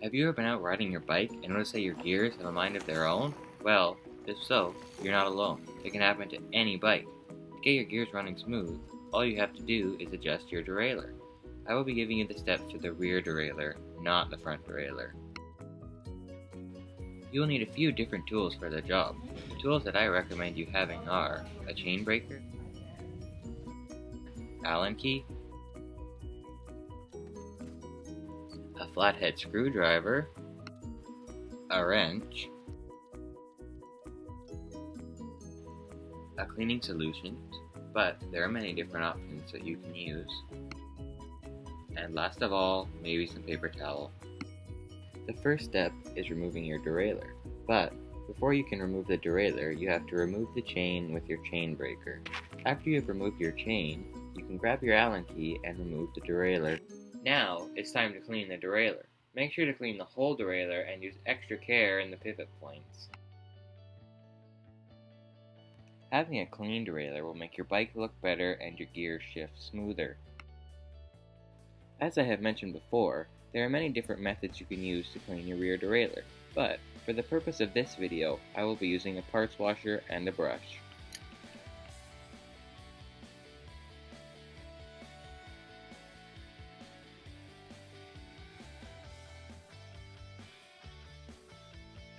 Have you ever been out riding your bike and noticed that your gears have a mind of their own? Well, if so, you're not alone. It can happen to any bike. To get your gears running smooth, all you have to do is adjust your derailleur. I will be giving you the steps to the rear derailleur, not the front derailleur. You will need a few different tools for the job. The tools that I recommend you having are a chain breaker, Allen key, a flathead screwdriver, a wrench, a cleaning solution, but there are many different options that you can use, and last of all, maybe some paper towel. The first step is removing your derailleur, but before you can remove the derailleur, you have to remove the chain with your chain breaker. After you have removed your chain, you can grab your Allen key and remove the derailleur. Now it's time to clean the derailleur. Make sure to clean the whole derailleur and use extra care in the pivot points. Having a clean derailleur will make your bike look better and your gears shift smoother. As I have mentioned before, there are many different methods you can use to clean your rear derailleur, but for the purpose of this video, I will be using a parts washer and a brush.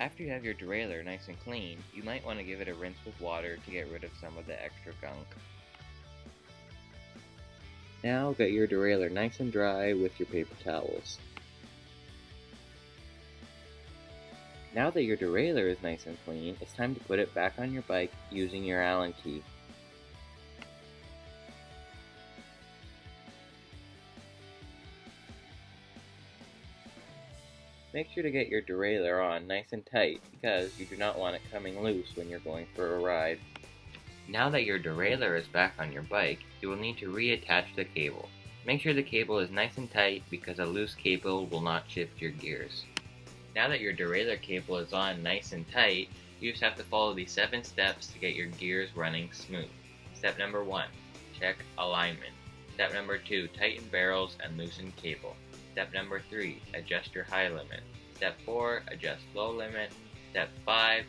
After you have your derailleur nice and clean, you might want to give it a rinse with water to get rid of some of the extra gunk. Now get your derailleur nice and dry with your paper towels. Now that your derailleur is nice and clean, it's time to put it back on your bike using your Allen key. Make sure to get your derailleur on nice and tight because you do not want it coming loose when you're going for a ride. Now that your derailleur is back on your bike, you will need to reattach the cable. Make sure the cable is nice and tight because a loose cable will not shift your gears. Now that your derailleur cable is on nice and tight, you just have to follow these 7 steps to get your gears running smooth. Step number 1, check alignment. Step number 2, tighten barrels and loosen cable. Step number 3, adjust your high limit. Step 4, adjust low limit. Step 5,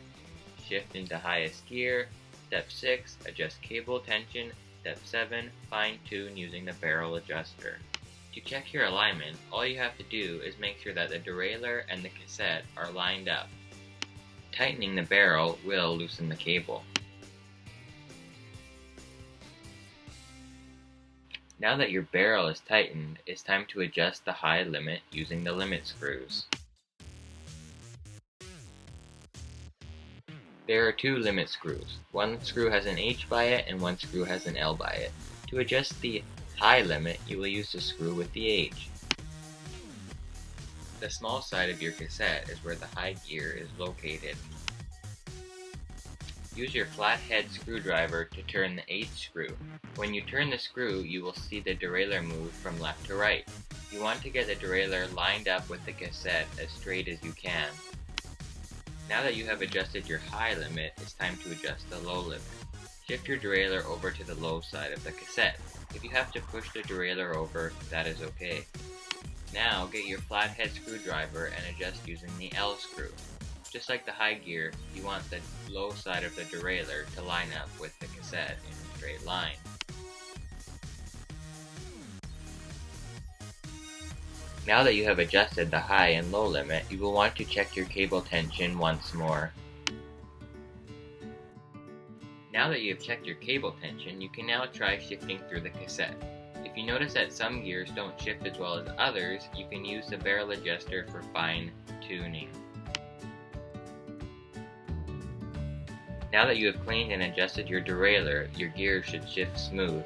shift into highest gear. Step 6, adjust cable tension. Step 7, fine tune using the barrel adjuster. To check your alignment, all you have to do is make sure that the derailleur and the cassette are lined up. Tightening the barrel will loosen the cable. Now that your barrel is tightened, it's time to adjust the high limit using the limit screws. There are 2 limit screws. One screw has an H by it and one screw has an L by it. To adjust the high limit, you will use the screw with the H. The small side of your cassette is where the high gear is located. Use your flathead screwdriver to turn the H screw. When you turn the screw, you will see the derailleur move from left to right. You want to get the derailleur lined up with the cassette as straight as you can. Now that you have adjusted your high limit, it's time to adjust the low limit. Shift your derailleur over to the low side of the cassette. If you have to push the derailleur over, that is okay. Now get your flathead screwdriver and adjust using the L screw. Just like the high gear, you want the low side of the derailleur to line up with the cassette in a straight line. Now that you have adjusted the high and low limit, you will want to check your cable tension once more. Now that you have checked your cable tension, you can now try shifting through the cassette. If you notice that some gears don't shift as well as others, you can use the barrel adjuster for fine tuning. Now that you have cleaned and adjusted your derailleur, your gears should shift smooth.